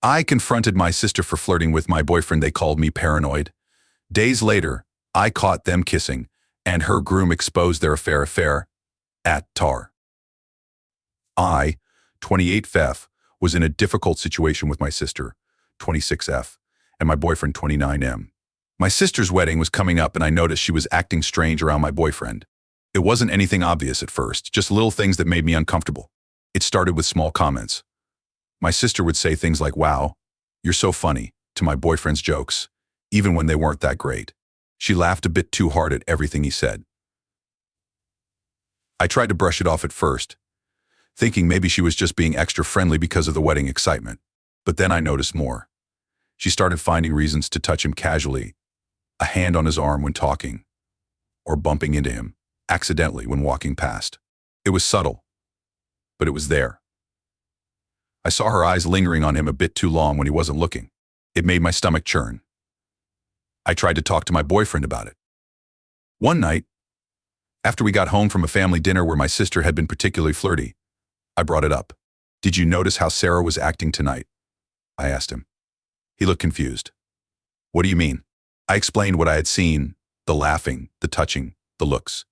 I confronted my sister for flirting with my boyfriend. They called me paranoid. Days later, I caught them kissing, and her groom exposed their affair at Tar. I, 28F, was in a difficult situation with my sister, 26F, and my boyfriend, 29M. My sister's wedding was coming up, and I noticed she was acting strange around my boyfriend. It wasn't anything obvious at first, just little things that made me uncomfortable. It started with small comments. My sister would say things like, "Wow, you're so funny," to my boyfriend's jokes, even when they weren't that great. She laughed a bit too hard at everything he said. I tried to brush it off at first, thinking maybe she was just being extra friendly because of the wedding excitement. But then I noticed more. She started finding reasons to touch him casually, a hand on his arm when talking, or bumping into him accidentally when walking past. It was subtle, but it was there. I saw her eyes lingering on him a bit too long when he wasn't looking. It made my stomach churn. I tried to talk to my boyfriend about it. One night, after we got home from a family dinner where my sister had been particularly flirty, I brought it up. "Did you notice how Sarah was acting tonight?" I asked him. He looked confused. "What do you mean?" I explained what I had seen, the laughing, the touching, the looks.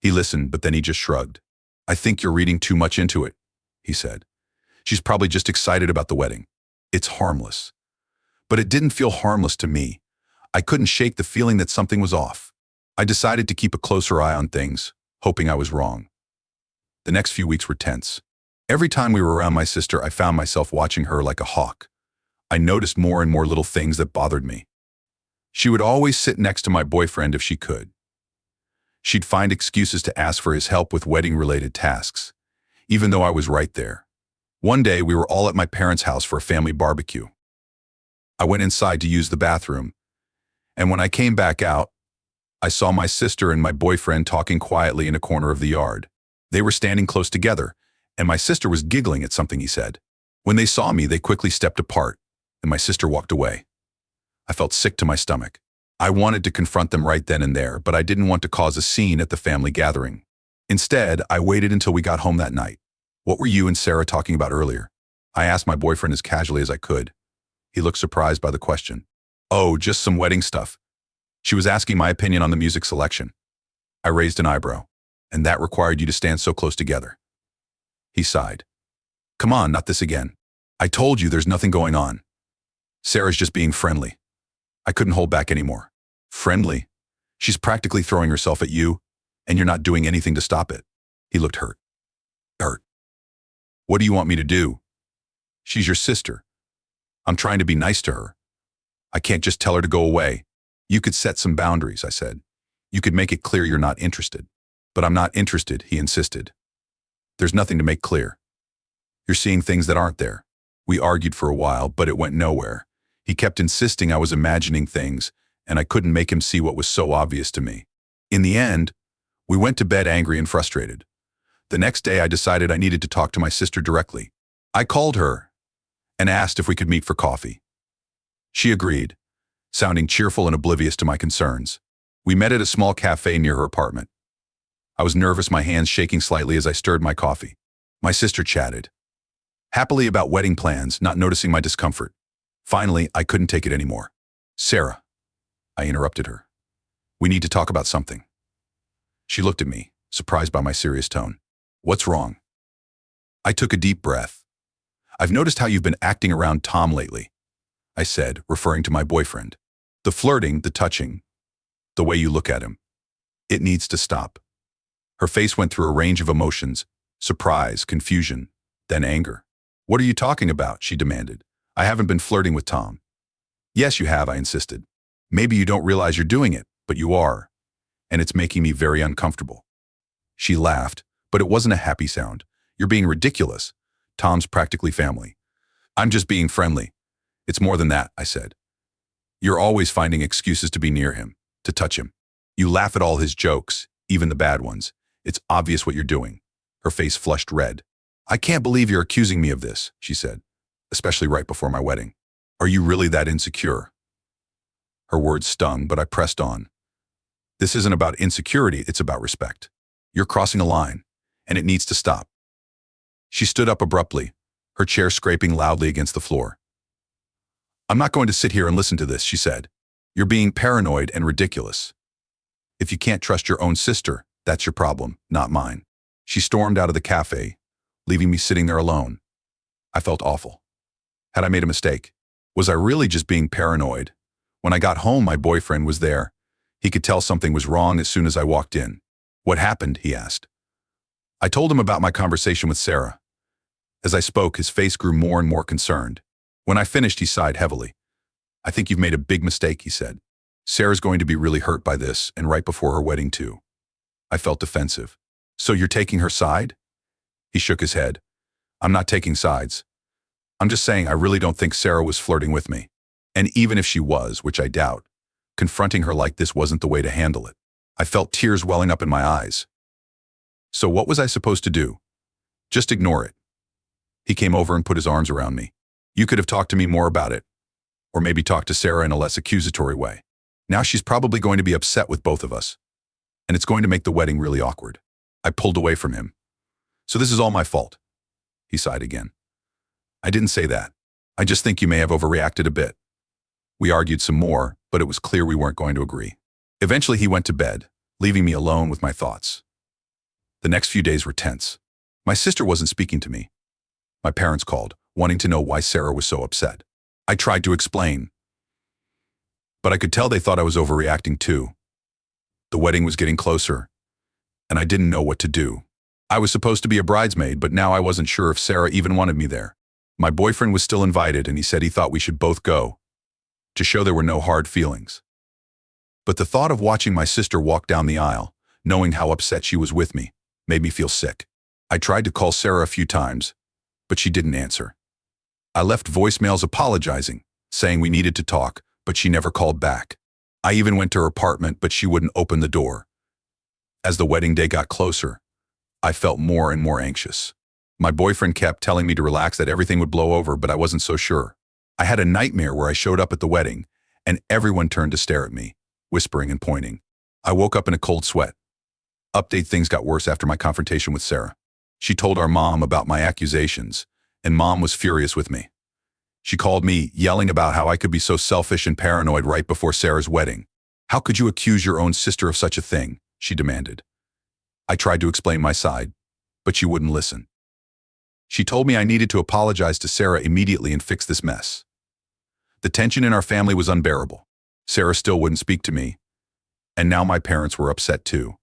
He listened, but then he just shrugged. "I think you're reading too much into it," he said. "She's probably just excited about the wedding. It's harmless." But it didn't feel harmless to me. I couldn't shake the feeling that something was off. I decided to keep a closer eye on things, hoping I was wrong. The next few weeks were tense. Every time we were around my sister, I found myself watching her like a hawk. I noticed more and more little things that bothered me. She would always sit next to my boyfriend if she could. She'd find excuses to ask for his help with wedding-related tasks, even though I was right there. One day, we were all at my parents' house for a family barbecue. I went inside to use the bathroom, and when I came back out, I saw my sister and my boyfriend talking quietly in a corner of the yard. They were standing close together, and my sister was giggling at something he said. When they saw me, they quickly stepped apart, and my sister walked away. I felt sick to my stomach. I wanted to confront them right then and there, but I didn't want to cause a scene at the family gathering. Instead, I waited until we got home that night. "What were you and Sarah talking about earlier?" I asked my boyfriend as casually as I could. He looked surprised by the question. "Oh, just some wedding stuff. She was asking my opinion on the music selection." I raised an eyebrow. "And that required you to stand so close together?" He sighed. "Come on, not this again. I told you there's nothing going on. Sarah's just being friendly." I couldn't hold back anymore. "Friendly? She's practically throwing herself at you, and you're not doing anything to stop it." He looked hurt. "Hurt? What do you want me to do? She's your sister. I'm trying to be nice to her. I can't just tell her to go away." "You could set some boundaries," I said. "You could make it clear you're not interested." "But I'm not interested," he insisted. "There's nothing to make clear. You're seeing things that aren't there." We argued for a while, but it went nowhere. He kept insisting I was imagining things, and I couldn't make him see what was so obvious to me. In the end, we went to bed angry and frustrated. The next day, I decided I needed to talk to my sister directly. I called her and asked if we could meet for coffee. She agreed, sounding cheerful and oblivious to my concerns. We met at a small cafe near her apartment. I was nervous, my hands shaking slightly as I stirred my coffee. My sister chatted happily about wedding plans, not noticing my discomfort. Finally, I couldn't take it anymore. "Sarah," I interrupted her. "We need to talk about something." She looked at me, surprised by my serious tone. "What's wrong?" I took a deep breath. "I've noticed how you've been acting around Tom lately," I said, referring to my boyfriend. "The flirting, the touching, the way you look at him. It needs to stop." Her face went through a range of emotions: surprise, confusion, then anger. "What are you talking about?" she demanded. "I haven't been flirting with Tom." "Yes, you have," I insisted. "Maybe you don't realize you're doing it, but you are, and it's making me very uncomfortable." She laughed, but it wasn't a happy sound. "You're being ridiculous. Tom's practically family." "I'm just being friendly. It's more than that," I said. "You're always finding excuses to be near him, to touch him. You laugh at all his jokes, even the bad ones. It's obvious what you're doing." Her face flushed red. "I can't believe you're accusing me of this," she said, "especially right before my wedding. Are you really that insecure?" Her words stung, but I pressed on. "This isn't about insecurity, it's about respect. You're crossing a line, and it needs to stop." She stood up abruptly, her chair scraping loudly against the floor. I'm not going to sit here and listen to this, she said. You're being paranoid and ridiculous. If you can't trust your own sister, that's your problem, not mine. She stormed out of the cafe, leaving me sitting there alone. I felt awful. Had I made a mistake? Was I really just being paranoid? When I got home, my boyfriend was there. He could tell something was wrong as soon as I walked in. What happened? He asked. I told him about my conversation with Sarah. As I spoke, his face grew more and more concerned. When I finished, he sighed heavily. I think you've made a big mistake, he said. Sarah's going to be really hurt by this, and right before her wedding too. I felt defensive. So you're taking her side? He shook his head. I'm not taking sides. I'm just saying I really don't think Sarah was flirting with me. And even if she was, which I doubt, confronting her like this wasn't the way to handle it. I felt tears welling up in my eyes. So what was I supposed to do? Just ignore it. He came over and put his arms around me. You could have talked to me more about it. Or maybe talked to Sarah in a less accusatory way. Now she's probably going to be upset with both of us. And it's going to make the wedding really awkward. I pulled away from him. So this is all my fault. He sighed again. I didn't say that. I just think you may have overreacted a bit. We argued some more, but it was clear we weren't going to agree. Eventually he went to bed, leaving me alone with my thoughts. The next few days were tense. My sister wasn't speaking to me. My parents called, wanting to know why Sarah was so upset. I tried to explain, but I could tell they thought I was overreacting too. The wedding was getting closer, and I didn't know what to do. I was supposed to be a bridesmaid, but now I wasn't sure if Sarah even wanted me there. My boyfriend was still invited, and he said he thought we should both go, to show there were no hard feelings. But the thought of watching my sister walk down the aisle, knowing how upset she was with me, made me feel sick. I tried to call Sarah a few times, but she didn't answer. I left voicemails apologizing, saying we needed to talk, but she never called back. I even went to her apartment, but she wouldn't open the door. As the wedding day got closer, I felt more and more anxious. My boyfriend kept telling me to relax, that everything would blow over, but I wasn't so sure. I had a nightmare where I showed up at the wedding, and everyone turned to stare at me, whispering and pointing. I woke up in a cold sweat. Update: things got worse after my confrontation with Sarah. She told our mom about my accusations, and Mom was furious with me. She called me, yelling about how I could be so selfish and paranoid right before Sarah's wedding. How could you accuse your own sister of such a thing? She demanded. I tried to explain my side, but she wouldn't listen. She told me I needed to apologize to Sarah immediately and fix this mess. The tension in our family was unbearable. Sarah still wouldn't speak to me, and now my parents were upset too.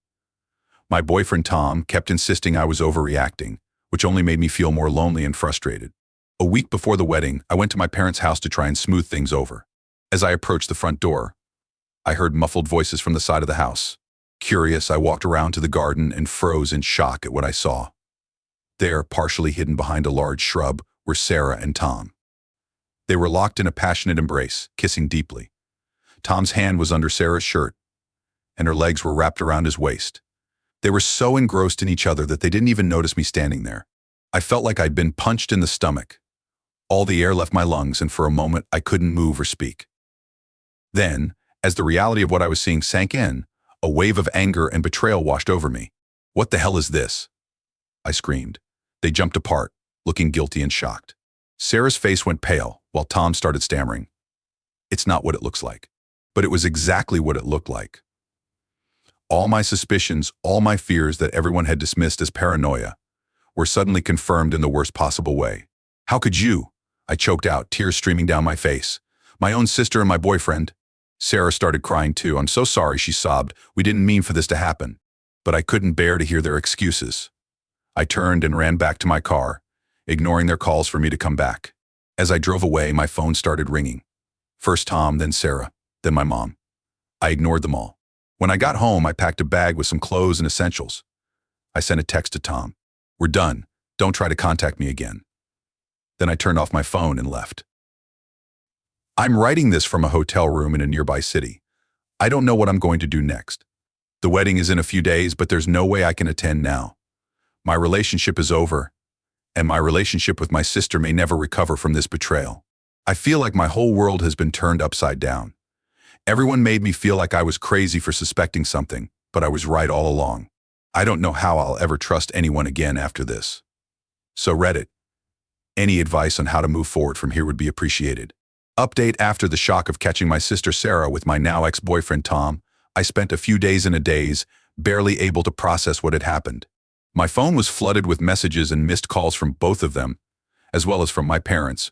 My boyfriend Tom kept insisting I was overreacting, which only made me feel more lonely and frustrated. A week before the wedding, I went to my parents' house to try and smooth things over. As I approached the front door, I heard muffled voices from the side of the house. Curious, I walked around to the garden and froze in shock at what I saw. There, partially hidden behind a large shrub, were Sarah and Tom. They were locked in a passionate embrace, kissing deeply. Tom's hand was under Sarah's shirt, and her legs were wrapped around his waist. They were so engrossed in each other that they didn't even notice me standing there. I felt like I'd been punched in the stomach. All the air left my lungs, and for a moment I couldn't move or speak. Then, as the reality of what I was seeing sank in, a wave of anger and betrayal washed over me. What the hell is this? I screamed. They jumped apart, looking guilty and shocked. Sarah's face went pale, while Tom started stammering. It's not what it looks like. But it was exactly what it looked like. All my suspicions, all my fears that everyone had dismissed as paranoia, were suddenly confirmed in the worst possible way. How could you? I choked out, tears streaming down my face. My own sister and my boyfriend. Sarah started crying too. I'm so sorry, she sobbed. We didn't mean for this to happen. But I couldn't bear to hear their excuses. I turned and ran back to my car, ignoring their calls for me to come back. As I drove away, my phone started ringing. First Tom, then Sarah, then my mom. I ignored them all. When I got home, I packed a bag with some clothes and essentials. I sent a text to Tom. We're done. Don't try to contact me again. Then I turned off my phone and left. I'm writing this from a hotel room in a nearby city. I don't know what I'm going to do next. The wedding is in a few days, but there's no way I can attend now. My relationship is over, and my relationship with my sister may never recover from this betrayal. I feel like my whole world has been turned upside down. Everyone made me feel like I was crazy for suspecting something, but I was right all along. I don't know how I'll ever trust anyone again after this. So Reddit, any advice on how to move forward from here would be appreciated. Update: after the shock of catching my sister Sarah with my now ex-boyfriend Tom, I spent a few days in a daze, barely able to process what had happened. My phone was flooded with messages and missed calls from both of them, as well as from my parents,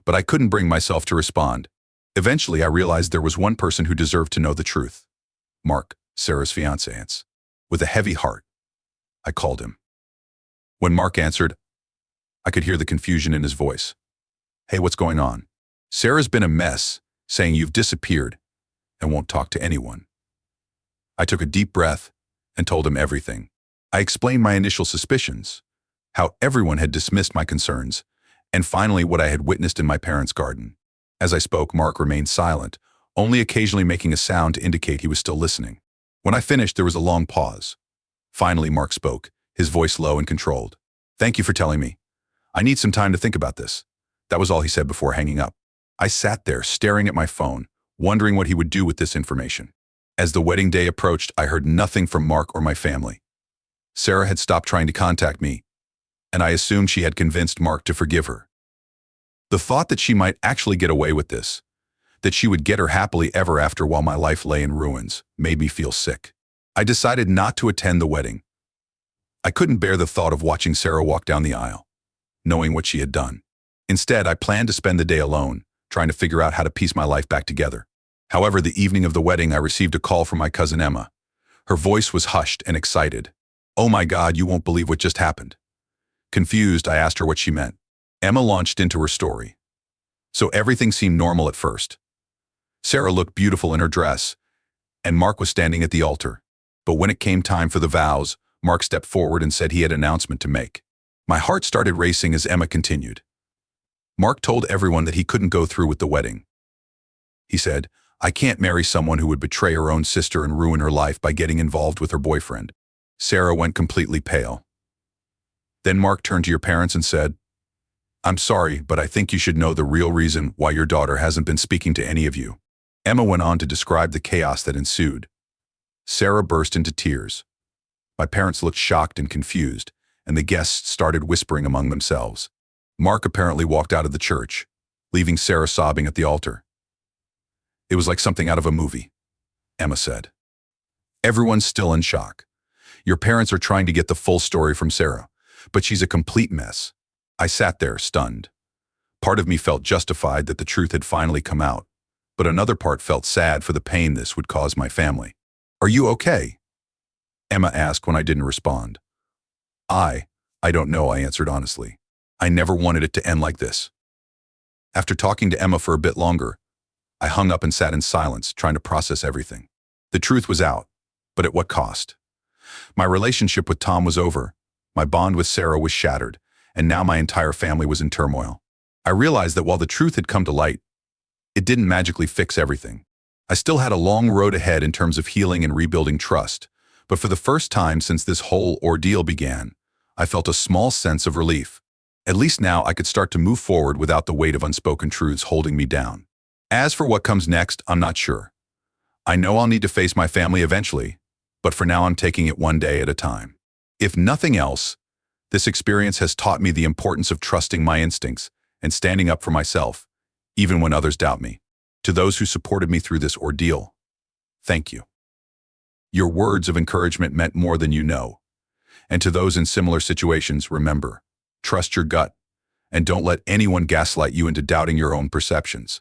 but I couldn't bring myself to respond. Eventually, I realized there was one person who deserved to know the truth. Mark, Sarah's fiancé. With a heavy heart, I called him. When Mark answered, I could hear the confusion in his voice. Hey, what's going on? Sarah's been a mess, saying you've disappeared and won't talk to anyone. I took a deep breath and told him everything. I explained my initial suspicions, how everyone had dismissed my concerns, and finally what I had witnessed in my parents' garden. As I spoke, Mark remained silent, only occasionally making a sound to indicate he was still listening. When I finished, there was a long pause. Finally, Mark spoke, his voice low and controlled. Thank you for telling me. I need some time to think about this. That was all he said before hanging up. I sat there, staring at my phone, wondering what he would do with this information. As the wedding day approached, I heard nothing from Mark or my family. Sarah had stopped trying to contact me, and I assumed she had convinced Mark to forgive her. The thought that she might actually get away with this, that she would get her happily ever after while my life lay in ruins, made me feel sick. I decided not to attend the wedding. I couldn't bear the thought of watching Sarah walk down the aisle, knowing what she had done. Instead, I planned to spend the day alone, trying to figure out how to piece my life back together. However, the evening of the wedding, I received a call from my cousin Emma. Her voice was hushed and excited. Oh my God, you won't believe what just happened. Confused, I asked her what she meant. Emma launched into her story. So everything seemed normal at first. Sarah looked beautiful in her dress, and Mark was standing at the altar. But when it came time for the vows, Mark stepped forward and said he had an announcement to make. My heart started racing as Emma continued. Mark told everyone that he couldn't go through with the wedding. He said, I can't marry someone who would betray her own sister and ruin her life by getting involved with her boyfriend. Sarah went completely pale. Then Mark turned to your parents and said, I'm sorry, but I think you should know the real reason why your daughter hasn't been speaking to any of you. Emma went on to describe the chaos that ensued. Sarah burst into tears. My parents looked shocked and confused, and the guests started whispering among themselves. Mark apparently walked out of the church, leaving Sarah sobbing at the altar. It was like something out of a movie, Emma said. Everyone's still in shock. Your parents are trying to get the full story from Sarah, but she's a complete mess. I sat there, stunned. Part of me felt justified that the truth had finally come out, but another part felt sad for the pain this would cause my family. Are you okay? Emma asked when I didn't respond. I don't know, I answered honestly. I never wanted it to end like this. After talking to Emma for a bit longer, I hung up and sat in silence, trying to process everything. The truth was out, but at what cost? My relationship with Tom was over, my bond with Sarah was shattered, and now my entire family was in turmoil. I realized that while the truth had come to light, it didn't magically fix everything. I still had a long road ahead in terms of healing and rebuilding trust, but for the first time since this whole ordeal began, I felt a small sense of relief. At least now I could start to move forward without the weight of unspoken truths holding me down. As for what comes next, I'm not sure. I know I'll need to face my family eventually, but for now I'm taking it one day at a time. If nothing else, this experience has taught me the importance of trusting my instincts and standing up for myself, even when others doubt me. To those who supported me through this ordeal, thank you. Your words of encouragement meant more than you know. And to those in similar situations, remember, trust your gut, and don't let anyone gaslight you into doubting your own perceptions.